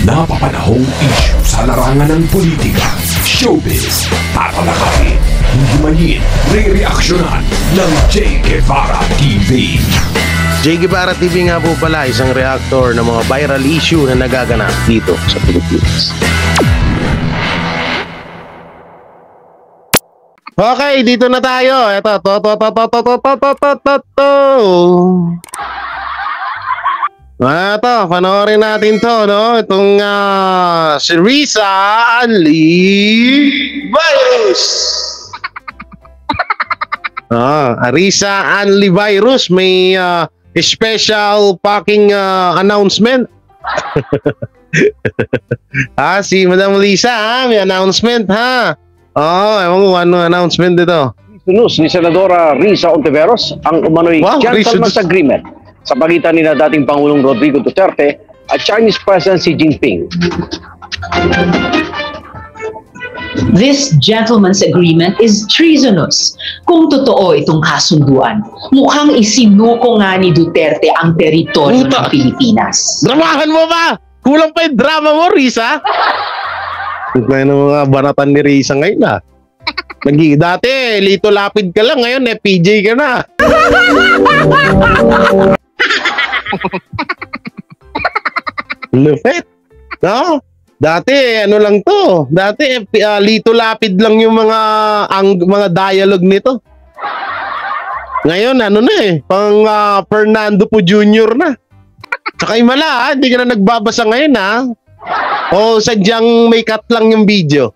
Napapanahong issue sa larangan ng politika, showbiz, tatalakayin, himayin, re-reaksyonan ng J. Guevara TV. J. Guevara TV nga po pala, isang reactor ng mga viral issue na nagaganap dito sa Pilipinas. Okay, dito na tayo. Ito, Ito, panoorin natin to, no? Itong si Risa Anlivirus. Risa Anlivirus may special packing announcement. Si Madam Lisa, may announcement, ha? Ewan ko ano announcement dito. Sunus ni Senadora Risa Ontiveros ang umano'y gentleman's agreement sa pagitan ni dating Pangulong Rodrigo Duterte at Chinese President Xi Jinping. This gentleman's agreement is treasonous. Kung totoo itong kasunduan, mukhang isinuko nga ni Duterte ang teritoryo ng Pilipinas. Dramahan mo ba? Kulang pa yung drama mo, Risa. Kaya ng mga banatan ni Risa ngayon, dati, Lito Lapid ka lang, ngayon PJ ka na. Lupit. No? Dati, ano lang to? Dati, Lito Lapid lang yung mga dialogue nito. Ngayon, ano na pang Fernando Po Jr. na. Saka imala, hindi ka na nagbabasa ngayon, o sadyang may cut lang yung video.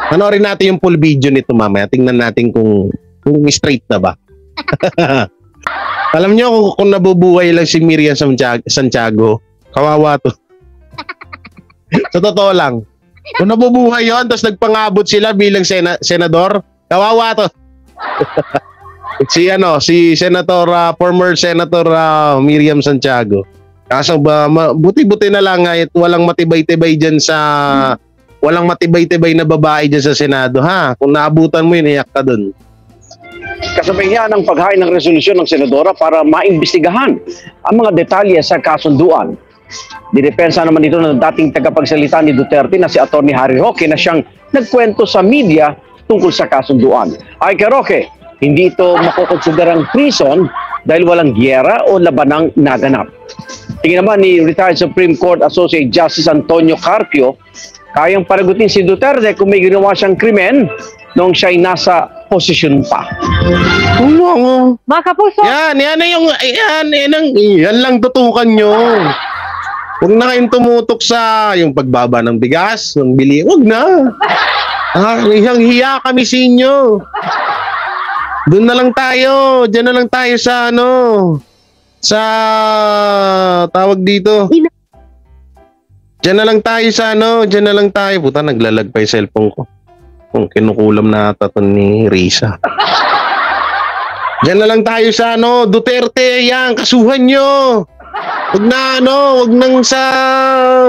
Panoorin natin yung full video nito mamaya. Tingnan natin kung straight na ba. Alam nyo kung nabubuhay lang si Miriam Santiago, kawawa to. Sa totoo lang. Kung nabubuhay yun, tapos nagpangabot sila bilang senador, kawawa to. Si Senator, former Senator Miriam Santiago. Kaso ba, buti-buti na lang walang matibay-tibay dyan walang matibay-tibay na babae dyan sa Senado, ha? Kung naabutan mo yun, iyak ka dun. Kasabay niya ng paghain ng resolusyon ng Senadora para maimbestigahan ang mga detalye sa kasunduan. Didepensa naman ito ng dating tagapagsalita ni Duterte na si Atty. Harry Roque na siyang nagkwento sa media tungkol sa kasunduan. Ay kay Roque, hindi ito makukonsiderang treason dahil walang giyera o labanang naganap. Tingin naman ni retired Supreme Court Associate Justice Antonio Carpio, kayang panagutin si Duterte kung may ginawa siyang krimen noong siya'y nasa posisyon pa. Mga kapuso! Yan lang tutukan nyo. Huwag na kayong tumutok sa yung pagbaba ng bigas, ng bili. Huwag na. Hiyang-hiya kami sa inyo. Doon na lang tayo. Diyan na lang tayo sa sa tawag dito. Diyan na lang tayo sa diyan na lang tayo. Puta, naglalag pa yung cellphone ko. Kung kinukulam na ata to ni Risa. Diyan na lang tayo sa Duterte, yan, kasuhan nyo. Huwag na huwag nang sa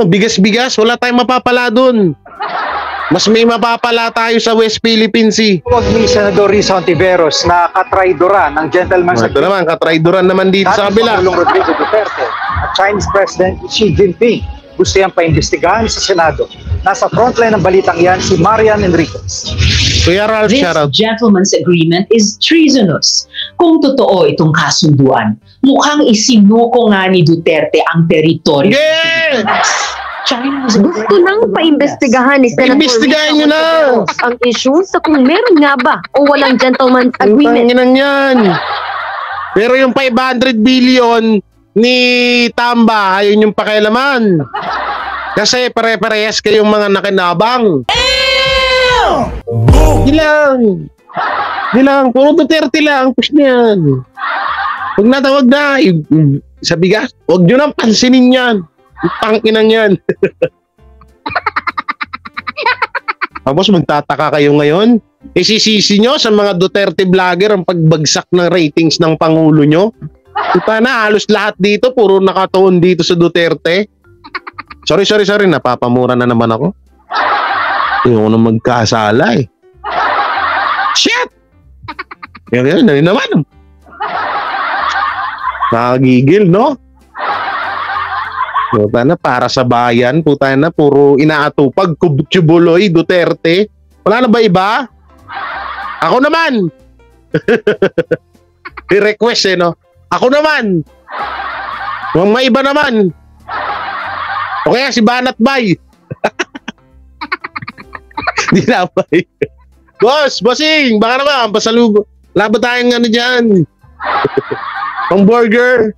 bigas-bigas, wala tayong mapapala dun. Mas may mapapala tayo sa West Philippine Sea. Huwag ni Senador Risa Ontiveros na katraidoran ng gentleman's agreement. Ito naman, katraidoran naman dito sa kabila. Pangulong Rodrigo Duterte at Chinese President Xi Jinping. Gusto yung paimbestigahan sa Senado. Nasa frontline ng balitang yan si Marian Enriquez. This gentleman's agreement is treasonous. Kung totoo itong kasunduan, mukhang isinuko nga ni Duterte ang teritoryo ng Pilipinas. Gusto nang paimbestigahan ni Senator Imbestigahan nyo na ang issue sa kung meron nga ba o walang gentleman's agreement. Yan. Pero yung 500 billion ni Tamba, ayun yung pakialaman. Kasi pare-parehas kayong mga nakinabang. Di lang. Puro Duterte lang. Push na yan. Huwag na. Sa bigas, huwag nyo nang pansinin yan. Tangkinang yan. Tapos magtataka kayo ngayon, isisisi nyo sa mga Duterte vlogger ang pagbagsak ng ratings ng Pangulo nyo. Puta na, halos lahat dito puro nakatuon dito sa Duterte. Sorry, napapamura na naman ako. Hindi ko na magkasala Shit! Yan naman. Nakagigil, no? Puta na, para sa bayan, puta na, puro inaatupag, Chubuloy, Duterte. Wala na ba iba? Ako naman! I-request no? Ako naman! Huwag may iba naman! O kaya si Banat Bay! Di na bay. Boss, bossing, baka naman, pasalubo. Wala ba tayong ano dyan? Pang burger?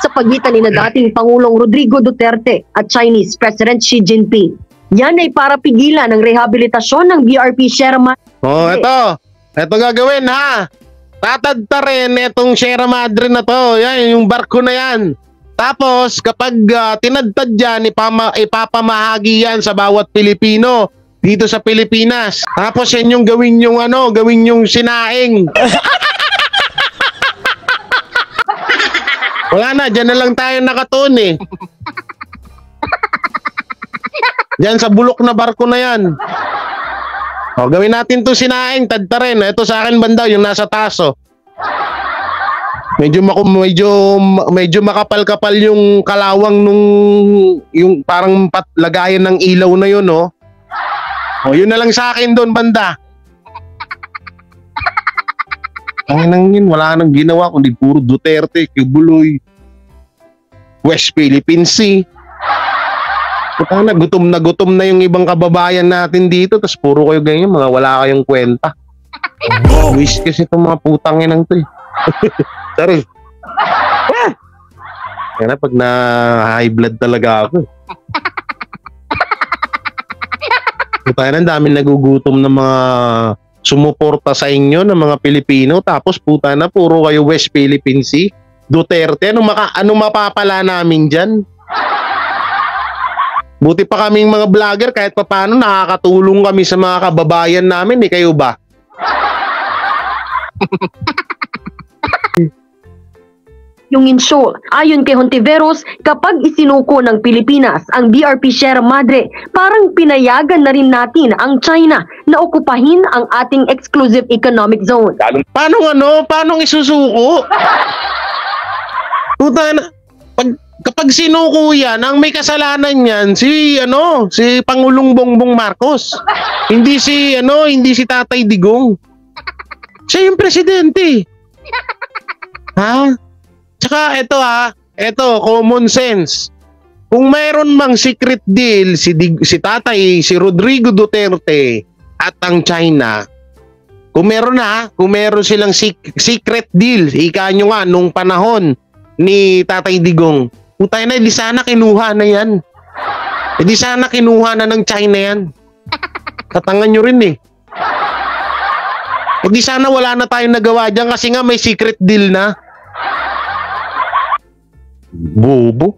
Sa pagitan ni na dating Pangulong Rodrigo Duterte at Chinese President Xi Jinping. Yan ay para pigilan ang rehabilitasyon ng BRP Sierra Madre. Oh, ito gagawin ha. Tatadtarin itong Sierra Madre na to. Yan, yung barko na yan. Tapos kapag tinadtad yan, ipapamahagi yan sa bawat Pilipino dito sa Pilipinas. Tapos yan yung gawin yung sinaing. Wala na, dyan na lang tayo nakatuon eh. Dyan sa bulok na barko na yan. O, gawin natin to sinaing, tadta rin. Ito sa akin banda, yung nasa taso. Medyo makapal-kapal yung kalawang nung yung parang lagayan ng ilaw na yun, no? O, yun na lang sa akin doon, banda. Ang nang yun, wala nang ginawa kundi puro Duterte, Kibuloy, West Philippine Sea. Putang na gutom na yung ibang kababayan natin dito, tapos puro kayo ganyan, mga wala kayong kwenta. Wish kasi itong mga putang inang to eh. Sorry. Kaya na pag na high blood talaga ako. Putang na, daming nagugutom ng mga sumuporta sa inyo ng mga Pilipino, tapos puta na puro kayo West Philippine Sea. Duterte, anong mapapala namin dyan? Buti pa kaming mga vlogger kahit papaano nakakatulong kami sa mga kababayan namin, kayo ba? Yung insult, ayon kay Hontiveros, kapag isinuko ng Pilipinas ang BRP Sierra Madre, parang pinayagan na rin natin ang China na okupahin ang ating exclusive economic zone. Paano isusuko? Puta na, kapag sinuko yan, ang may kasalanan yan si Pangulong Bongbong Marcos. Hindi si Tatay Digong. Siya yung presidente. Ha? Tsaka ito common sense. Kung mayroon mang secret deal si Rodrigo Duterte at ang China, kung meron silang secret deal, ika nyo nga nung panahon ni Tatay Digong, putay na, di sana kinuha na yan. Di sana kinuha na ng China yan. Katangan nyo rin eh. Di sana wala na tayong nagawa dyan kasi nga may secret deal na. Bobo.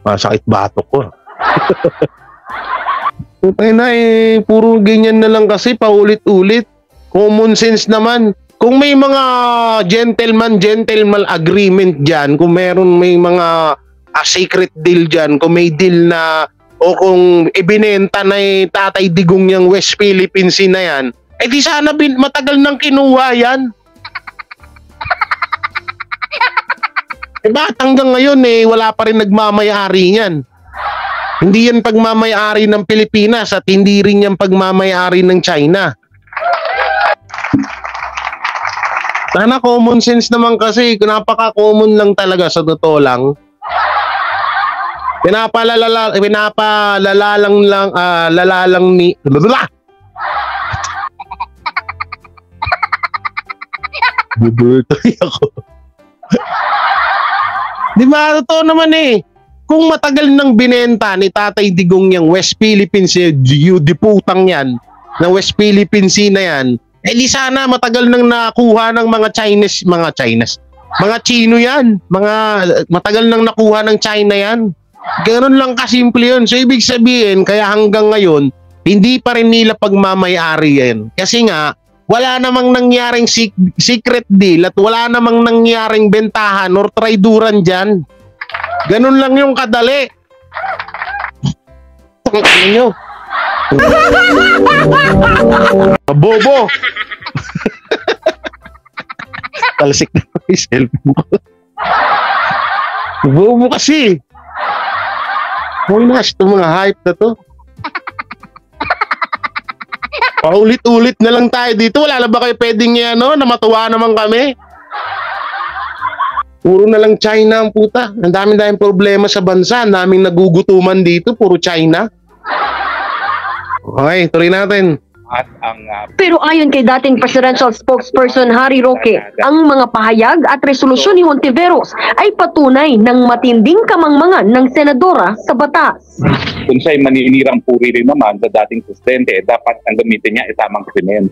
Masakit batok ko. Putay na puro ganyan na lang kasi paulit-ulit. Common sense naman. Kung may mga gentleman agreement dyan, kung may mga secret deal dyan, kung may deal na o kung ibinenta na Tatay Digong yung West Philippine Sea na yan, di sana matagal nang kinuha yan. Bakit hanggang ngayon wala pa rin nagmamayari yan? Hindi yan pagmamayari ng Pilipinas at hindi rin yan pagmamayari ng China. Sana common sense naman kasi, napaka-common lang talaga sa totoo lang. Pinapalala lang ni Buburtoy ako. Di ba? Totoo naman Kung matagal nang binenta ni Tatay Digong yung West Philippine Sea, di putang yan, na West Philippine Sea na yan, di sana matagal nang nakuha ng mga Chino yan. Matagal nang nakuha ng China yan. Ganun lang kasimple yun. So ibig sabihin, kaya hanggang ngayon, hindi pa rin nila pagmamayari yan. Kasi nga, wala namang nangyaring secret deal at wala namang nangyaring bentahan or traiduran dyan. Ganun lang yung kadali. Ano nyo? Bobo. Talsik na yung cellphone ko. Bobo kasi. Huwag na kasi itong mga hype na to. Paulit-ulit na lang tayo dito. Wala na ba kayo pwedeng na matuwa naman kami? Puro na lang China ang puta. Ang dami-daming problema sa bansa. Ang daming nagugutuman dito. Puro China. Okay, tuloy natin. At ang Pero ayon kay dating presidential spokesperson Harry Roque, ang mga pahayag at resolusyon ni Hontiveros ay patunay ng matinding kamangmangan ng senadora sa batas. kung siya'y maninirang puri rin naman sa dating presidente, dapat ang gamitin niya ay tamang krimen.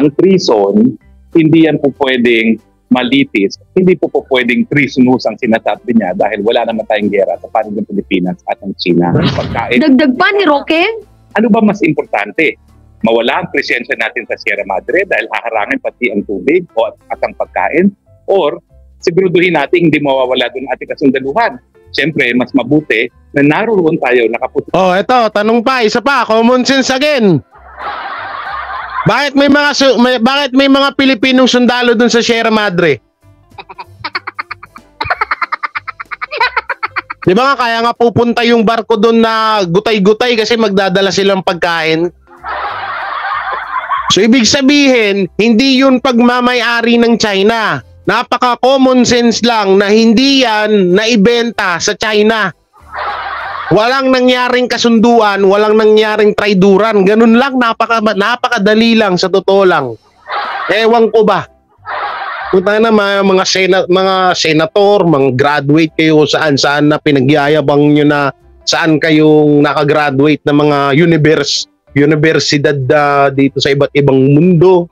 Ang treason, hindi yan po pwedeng malitis, hindi po pwedeng treasonous ang sinasabi niya dahil wala naman tayong gera sa panig ng Pilipinas at ng China. Pagkain, Dagdag pa ni Roque, ano ba mas importante? Mawala ang presensya natin sa Sierra Madre dahil haharangin pati ang tubig at ang pagkain, or siguraduhin natin hindi mawawala doon ating kasundaluhan. Siyempre, mas mabuti na naroon tayo nakaputo. Oh, eto, tanong pa, isa pa, common sense again. Bakit may mga Pilipinong sundalo dun sa Sierra Madre? Di ba nga kaya nga pupunta yung barko dun na gutay-gutay kasi magdadala silang pagkain? So ibig sabihin, hindi yun pagmamay-ari ng China. Napaka-common sense lang na hindi yan naibenta sa China. Walang nangyaring kasunduan, walang nangyaring traiduran. Ganun lang, napakadali lang sa totoo lang. Ewan ko ba. Punta na mga senator, mga graduate kayo saan-saan na pinagyayabang nyo na saan kayong nakagraduate ng mga universidad dito sa iba't ibang mundo.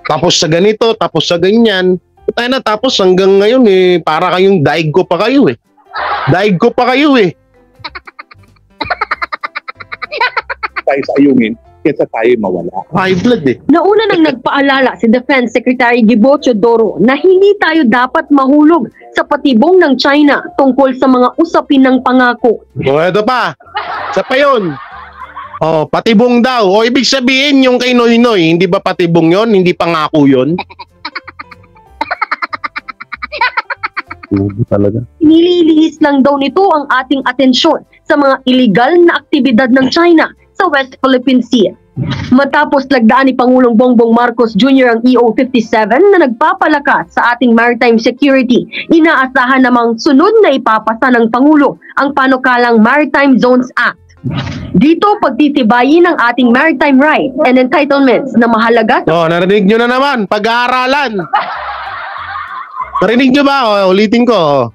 Tapos sa ganito, tapos sa ganyan. Punta na, tapos hanggang ngayon para kayong daig ko pa kayo eh. Daig ko pa kayo eh. Tayo sa ayungin, kesa tayo mawala. High blood eh. nauna nang nagpaalala si Defense Secretary Gibo Teodoro na hindi tayo dapat mahulog sa patibong ng China tungkol sa mga usapin ng pangako. O eto pa. Sa pa yun. O, patibong daw. O ibig sabihin yung kay Noynoy, hindi ba patibong yon? Hindi pangako yon? Talaga. Nililihis lang daw nito ang ating atensyon sa mga illegal na aktibidad ng China sa West Philippine Sea. Matapos lagdaan ni Pangulong Bongbong Marcos Jr. ang EO-57 na nagpapalakas sa ating maritime security, inaasahan namang sunod na ipapasa ng Pangulo ang panukalang Maritime Zones Act. Dito pagtitibayin ang ating maritime rights and entitlements na mahalaga sa Narinig nyo na naman. Pag-aaralan. Narinig nyo ba? Ulitin ko.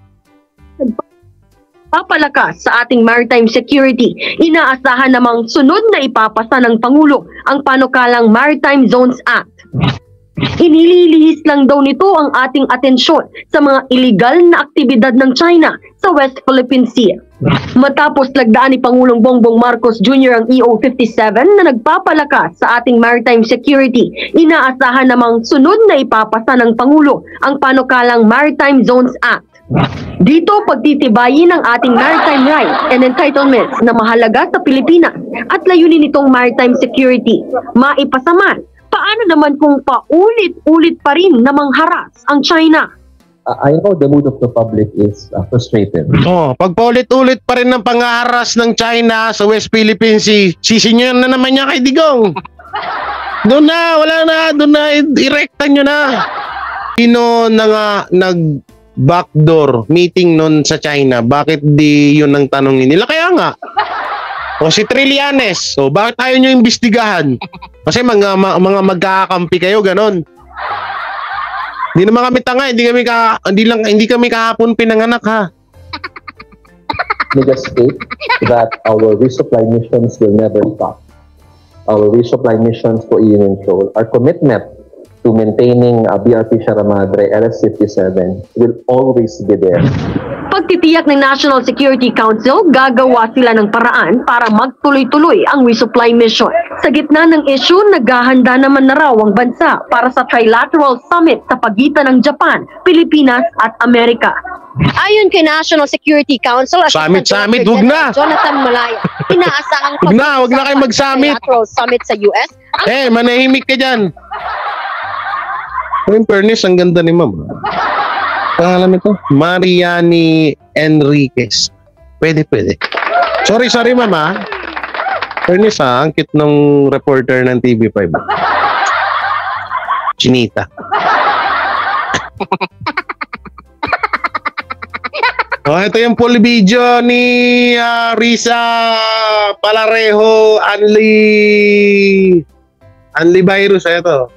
papalakas sa ating maritime security. Inaasahan namang sunod na ipapasa ng Pangulo ang panukalang Maritime Zones Act. Inililihis lang daw nito ang ating atensyon sa mga illegal na aktibidad ng China sa West Philippine Sea. Matapos lagdaan ni Pangulong Bongbong Marcos Jr. ang EO-57 na nagpapalakas sa ating maritime security, inaasahan namang sunod na ipapasa ng Pangulo ang panukalang Maritime Zones Act. Dito pagtitibayin ang ating maritime rights and entitlements na mahalaga sa Pilipinas at layunin nitong maritime security. Maipasaman, paano naman kung paulit-ulit pa rin na mangharas ang China? I know the mood of the public is frustrated. Pag paulit-ulit pa rin ng pangaharas ng China sa West Philippine Sea, sisinyo na naman niya kay Digong. Doon na, wala na, doon na, direkta nyo na. Sino na nga nag-backdoor meeting nun sa China? Bakit di yun ang tanongin nila? Kaya nga. O si Trillanes, bakit tayo nyo imbestigahan? Kasi mga magkakampi kayo, ganon. Hindi naman kami tanga, hindi kami kahapon pinanganak ha. Let us state that our resupply missions will never stop. Our resupply missions for EU-Control, our commitment to maintaining BRP Sierra Madre LS-57 will always be there. Pagtitiyak ng National Security Council, gagawa sila ng paraan para magtuloy-tuloy ang resupply mission. Sa gitna ng issue, naghahanda naman na raw ang bansa para sa trilateral summit sa pagitan ng Japan, Pilipinas at Amerika. Ayon kay National Security Council, Summit, wag na! Jonathan Malaya, inaasahang Wag na kayo mag-summit. trilateral summit sa US. Manahimik ka dyan. In fairness, ang ganda ni ma'am. Alam ito, Mariani Enriquez. Pwede. Sorry ma'am ha. Fairness ha, ang cute nung reporter ng TV5. Chinita. Ito yung full video ni Risa Palarejo Anli Virus. Ito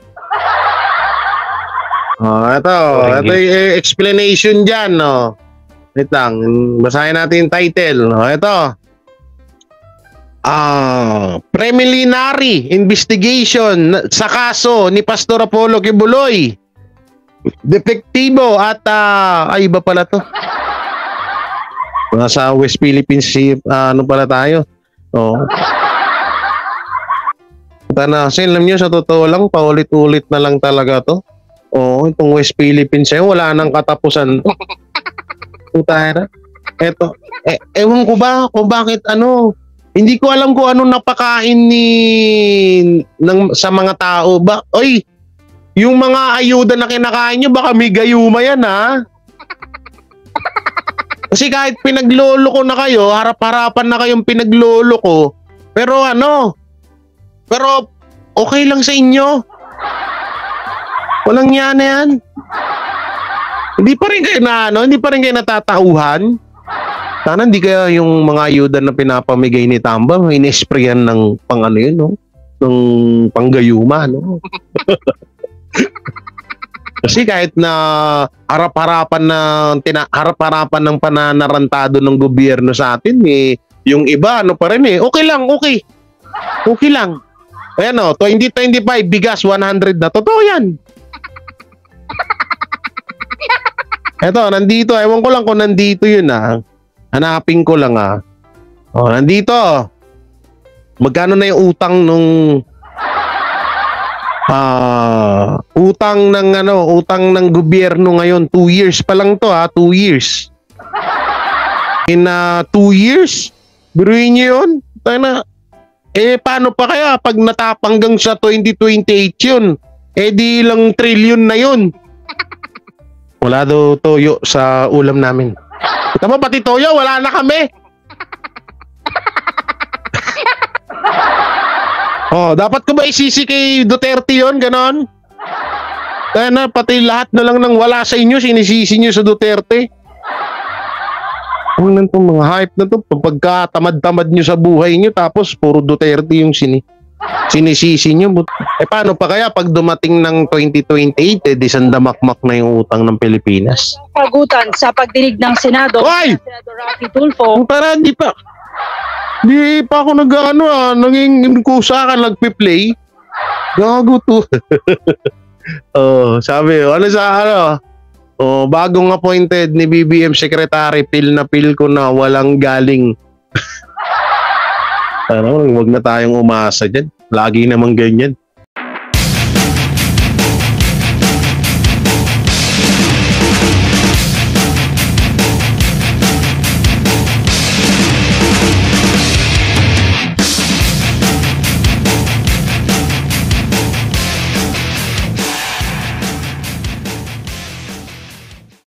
yung explanation dyan, no? Wait lang, basahin natin yung title. Ito. Preliminary investigation sa kaso ni Pastor Apollo Kibuloy. Detektibo at iba pala to. Nasa West Philippines, ano pala tayo? Kasi alam nyo, sa totoo lang, paulit-ulit na lang talaga to. Itong West Philippines wala nang katapusan to. Putahera. Eto, ewan ko ba kung bakit hindi ko alam kung ano napakain sa mga tao ba. Oy, yung mga ayuda na kinakain nyo, baka may gayuma yan ha. Kasi kahit pinaglolo ko na kayo, harap-harapan na kayong pinaglolo ko, pero okay lang sa inyo. Walang yan na yan. Hindi pa rin kayo natatauhan. Sana hindi kaya yung mga ayuda na pinapamigay ni Tamba, inesprayan ng ng panggayuma, no? Kasi kahit na harap-harapan ng pananarantado ng gobyerno sa atin, yung iba, pa rin okay lang. Okay lang. Ayan 2025, bigas 100 na. Totoo yan. Eto, nandito. Ewan ko lang kung nandito yun Hanapin ko lang nandito. Magkano na yung utang nung utang ng gobyerno ngayon? 2 years pa lang to 2 years. In 2 years? Biruin nyo yun? Paano pa kaya pag natapanggang sa 2028 yun? Di lang trillion na yun. Wala daw toyo sa ulam namin. Tama, pati toyo, wala na kami. Dapat ko ba isisi kay Duterte yun? Ganon? Kaya pati lahat na lang ng wala sa inyo, sinisisi nyo sa Duterte. Ano itong mga hype na to? Pagkatamad-tamad nyo sa buhay nyo, tapos puro Duterte yung sinisisi nyo. Paano pa kaya pag dumating ng 2028, di sandamakmak na yung utang ng Pilipinas? Pagutan sa pagdinig ng Senado. Oy! Senador Rafi Tulfo. Tara, di pa ako nanging kusa ka, nagpi-play. Gago to. Sabi, bagong appointed ni BBM Secretary, feel ko na walang galing. Wag na tayong umasa dyan. Lagi namang ganyan.